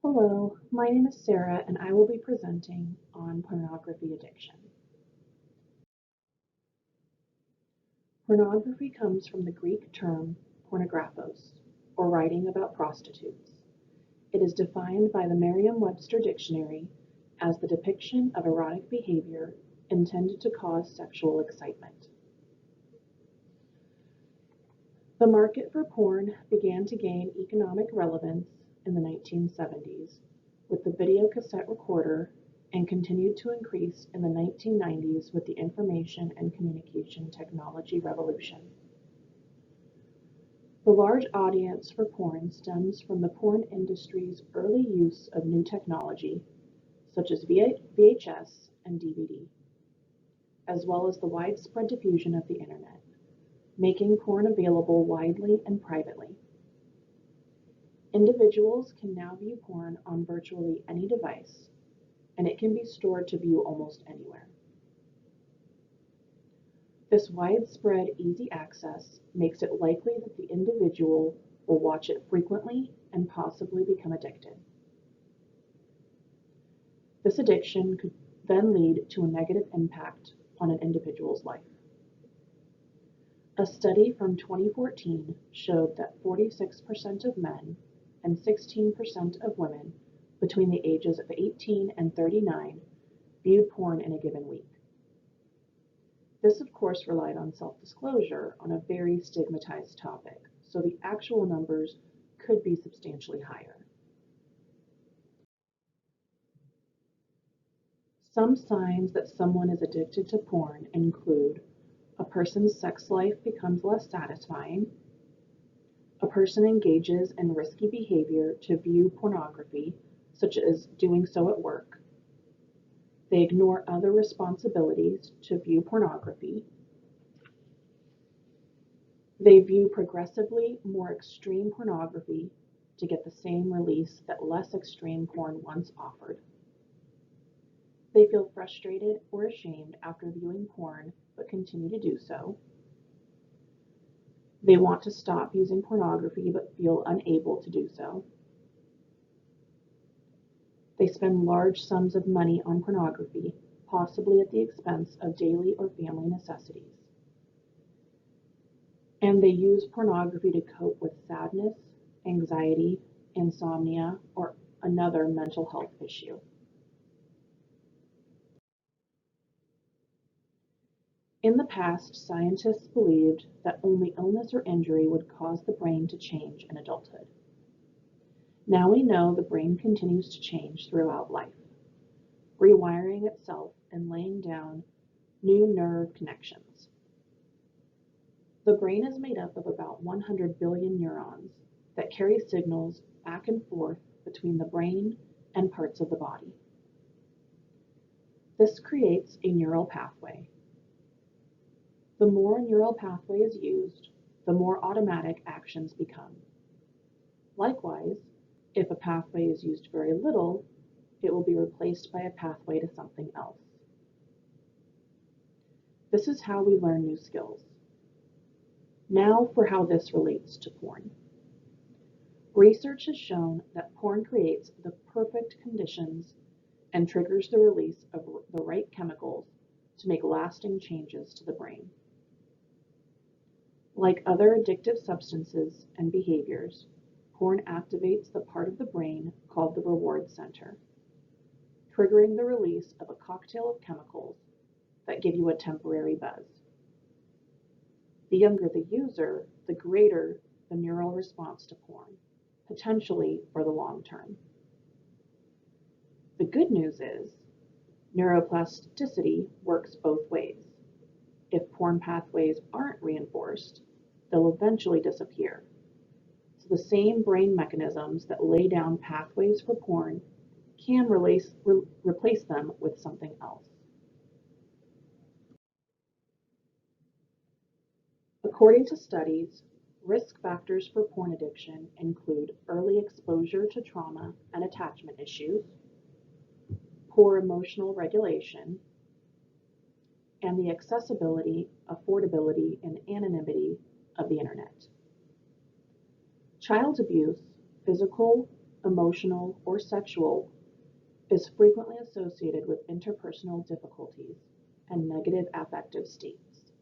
Hello, my name is Sarah and I will be presenting on pornography addiction. Pornography comes from the Greek term pornographos, or writing about prostitutes. It is defined by the Merriam-Webster dictionary as the depiction of erotic behavior intended to cause sexual excitement. The market for porn began to gain economic relevance in the 1970s with the videocassette recorder and continued to increase in the 1990s with the information and communication technology revolution. The large audience for porn stems from the porn industry's early use of new technology, such as VHS and DVD, as well as the widespread diffusion of the internet, making porn available widely and privately. Individuals can now view porn on virtually any device, and it can be stored to view almost anywhere. This widespread easy access makes it likely that the individual will watch it frequently and possibly become addicted. This addiction could then lead to a negative impact on an individual's life. A study from 2014 showed that 46% of men and 16% of women between the ages of 18 and 39 viewed porn in a given week. This, of course, relied on self-disclosure on a very stigmatized topic, so the actual numbers could be substantially higher. Some signs that someone is addicted to porn include a person's sex life becomes less satisfying, a person engages in risky behavior to view pornography, such as doing so at work, they ignore other responsibilities to view pornography, they view progressively more extreme pornography to get the same release that less extreme porn once offered. They feel frustrated or ashamed after viewing porn but continue to do so. They want to stop using pornography but feel unable to do so. They spend large sums of money on pornography, possibly at the expense of daily or family necessities. And they use pornography to cope with sadness, anxiety, insomnia, or another mental health issue. In the past, scientists believed that only illness or injury would cause the brain to change in adulthood. Now we know the brain continues to change throughout life, rewiring itself and laying down new nerve connections. The brain is made up of about 100 billion neurons that carry signals back and forth between the brain and parts of the body. This creates a neural pathway. The more a neural pathway is used, the more automatic actions become. Likewise, if a pathway is used very little, it will be replaced by a pathway to something else. This is how we learn new skills. Now for how this relates to porn. Research has shown that porn creates the perfect conditions and triggers the release of the right chemicals to make lasting changes to the brain. Like other addictive substances and behaviors, porn activates the part of the brain called the reward center, triggering the release of a cocktail of chemicals that give you a temporary buzz. The younger the user, the greater the neural response to porn, potentially for the long term. The good news is, neuroplasticity works both ways. If porn pathways aren't reinforced, they'll eventually disappear. So the same brain mechanisms that lay down pathways for porn can replace them with something else. According to studies, risk factors for porn addiction include early exposure to trauma and attachment issues, poor emotional regulation, and the accessibility, affordability, and anonymity of the internet. Child abuse, physical emotional, or sexual, is frequently associated with interpersonal difficulties and negative affective states.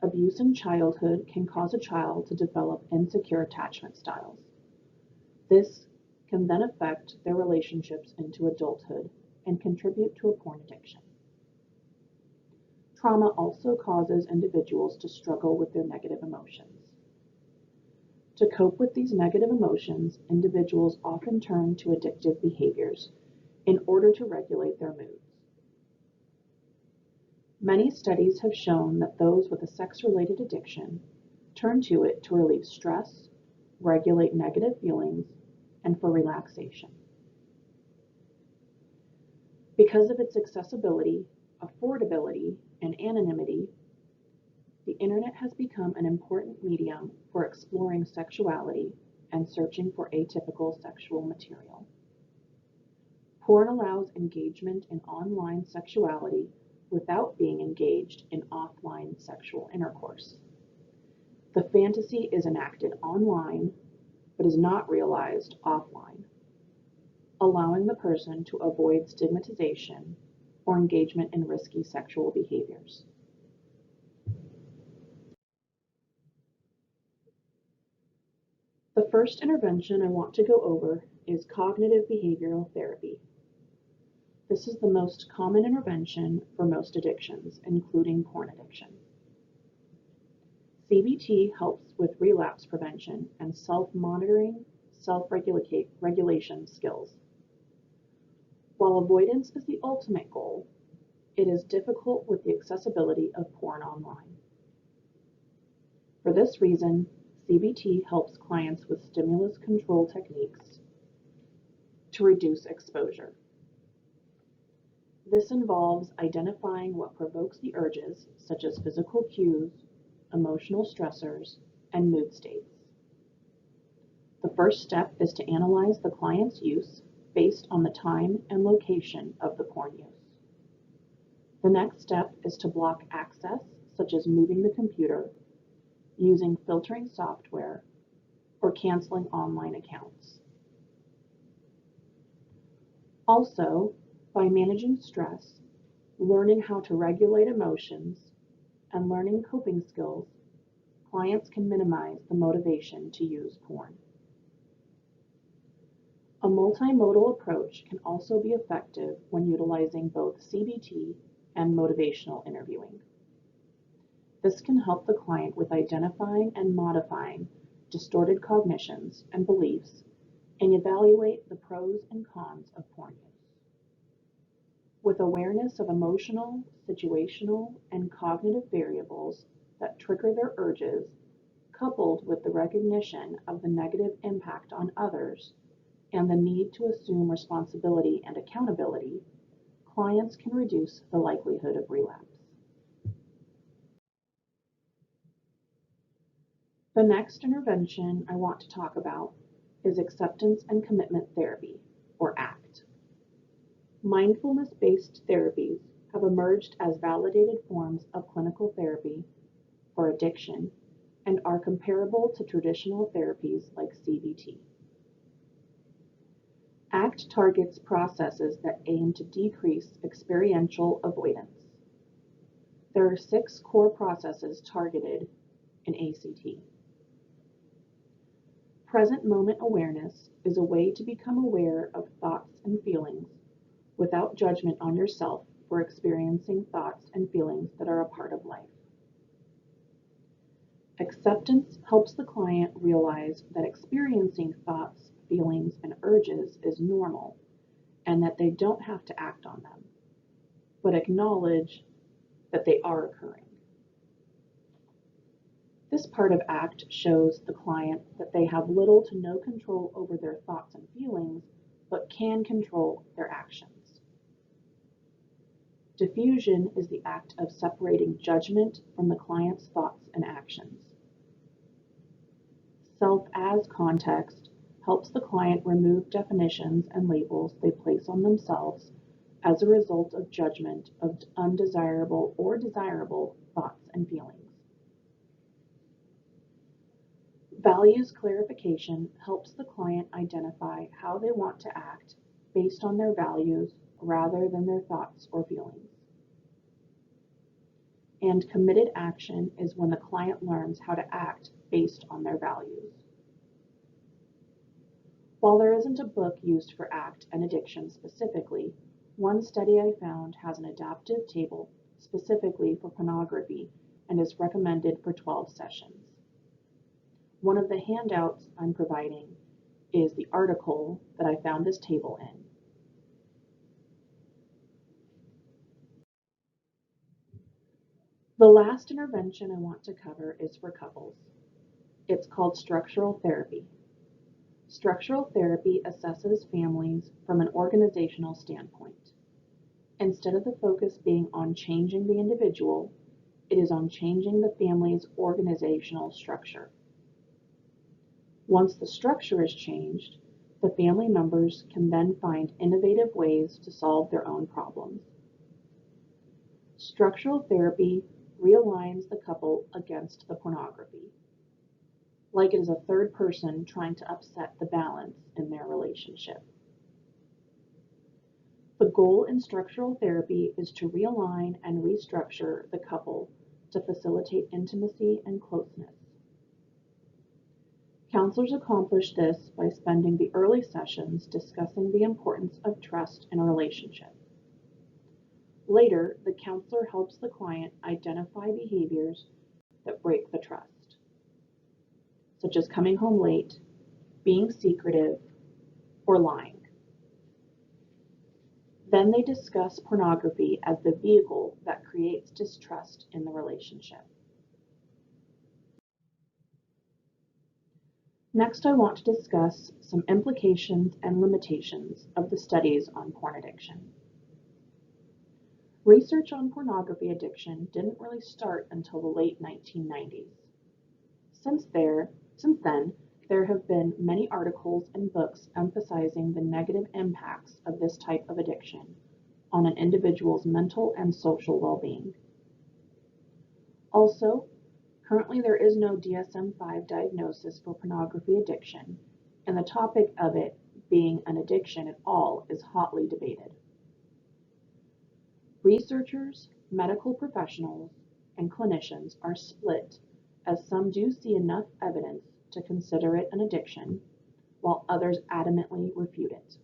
Abuse in childhood can cause a child to develop insecure attachment styles. This can then affect their relationships into adulthood and contribute to a porn addiction. Trauma also causes individuals to struggle with their negative emotions. To cope with these negative emotions, individuals often turn to addictive behaviors in order to regulate their moods. Many studies have shown that those with a sex-related addiction turn to it to relieve stress, regulate negative feelings, and for relaxation. Because of its accessibility, affordability, and anonymity, the internet has become an important medium for exploring sexuality and searching for atypical sexual material. Porn allows engagement in online sexuality without being engaged in offline sexual intercourse. The fantasy is enacted online, but is not realized offline, allowing the person to avoid stigmatization or engagement in risky sexual behaviors. The first intervention I want to go over is cognitive behavioral therapy. This is the most common intervention for most addictions, including porn addiction. CBT helps with relapse prevention and self-monitoring, self-regulation skills. While avoidance is the ultimate goal, it is difficult with the accessibility of porn online. For this reason, CBT helps clients with stimulus control techniques to reduce exposure. This involves identifying what provokes the urges, such as physical cues, emotional stressors, and mood states. The first step is to analyze the client's use based on the time and location of the porn use. The next step is to block access, such as moving the computer, using filtering software, or canceling online accounts. Also, by managing stress, learning how to regulate emotions, and learning coping skills, clients can minimize the motivation to use porn. A multimodal approach can also be effective when utilizing both CBT and motivational interviewing. This can help the client with identifying and modifying distorted cognitions and beliefs and evaluate the pros and cons of porn use. With awareness of emotional, situational, and cognitive variables that trigger their urges, coupled with the recognition of the negative impact on others and the need to assume responsibility and accountability, clients can reduce the likelihood of relapse. The next intervention I want to talk about is acceptance and commitment therapy, or ACT. Mindfulness-based therapies have emerged as validated forms of clinical therapy for addiction and are comparable to traditional therapies like CBT. ACT targets processes that aim to decrease experiential avoidance. There are 6 core processes targeted in ACT. Present moment awareness is a way to become aware of thoughts and feelings without judgment on yourself for experiencing thoughts and feelings that are a part of life. Acceptance helps the client realize that experiencing thoughts, feelings, and urges is normal and that they don't have to act on them, but acknowledge that they are occurring. This part of ACT shows the client that they have little to no control over their thoughts and feelings, but can control their actions. Diffusion is the act of separating judgment from the client's thoughts and actions. Self as context helps the client remove definitions and labels they place on themselves as a result of judgment of undesirable or desirable thoughts and feelings. Values clarification helps the client identify how they want to act based on their values rather than their thoughts or feelings. And committed action is when the client learns how to act based on their values. While there isn't a book used for ACT and addiction specifically, one study I found has an adaptive table specifically for pornography and is recommended for 12 sessions. One of the handouts I'm providing is the article that I found this table in. The last intervention I want to cover is for couples. It's called structural therapy. Structural therapy assesses families from an organizational standpoint. Instead of the focus being on changing the individual, it is on changing the family's organizational structure. Once the structure is changed, the family members can then find innovative ways to solve their own problems. Structural therapy realigns the couple against the pornography, like it is a third person trying to upset the balance in their relationship. The goal in structural therapy is to realign and restructure the couple to facilitate intimacy and closeness. Counselors accomplish this by spending the early sessions discussing the importance of trust in a relationship. Later, the counselor helps the client identify behaviors that break the trust, such as coming home late, being secretive, or lying. Then they discuss pornography as the vehicle that creates distrust in the relationship. Next, I want to discuss some implications and limitations of the studies on porn addiction. Research on pornography addiction didn't really start until the late 1990s. Since then, there have been many articles and books emphasizing the negative impacts of this type of addiction on an individual's mental and social well-being. Also, currently there is no DSM-5 diagnosis for pornography addiction, and the topic of it being an addiction at all is hotly debated. Researchers, medical professionals, and clinicians are split, as some do see enough evidence to consider it an addiction, while others adamantly refute it.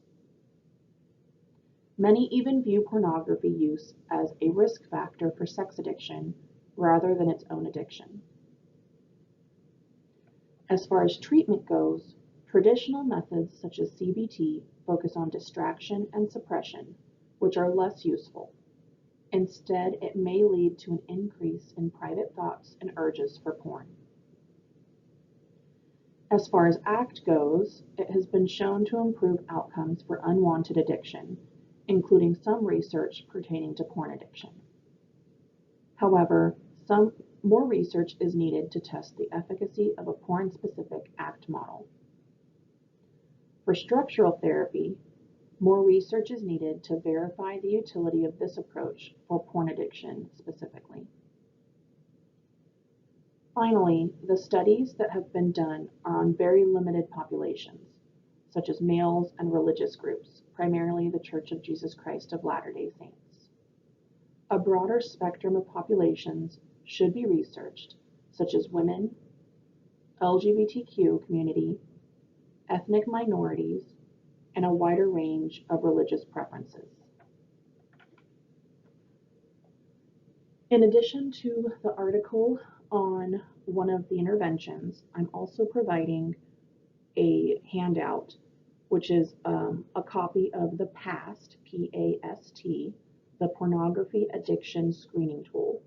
Many even view pornography use as a risk factor for sex addiction rather than its own addiction. As far as treatment goes, traditional methods such as CBT focus on distraction and suppression, which are less useful. Instead, it may lead to an increase in private thoughts and urges for porn. As far as ACT goes, it has been shown to improve outcomes for unwanted addiction, including some research pertaining to porn addiction. However, some more research is needed to test the efficacy of a porn-specific ACT model. For structural therapy, more research is needed to verify the utility of this approach for porn addiction specifically. Finally, the studies that have been done are on very limited populations, such as males and religious groups, primarily the Church of Jesus Christ of Latter-day Saints. A broader spectrum of populations should be researched, such as women, LGBTQ community, ethnic minorities, and a wider range of religious preferences. In addition to the article on one of the interventions, I'm also providing a handout, which is a copy of the PAST, P-A-S-T, the Pornography Addiction Screening Tool.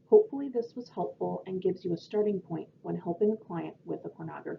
Hopefully this was helpful and gives you a starting point when helping a client with a pornography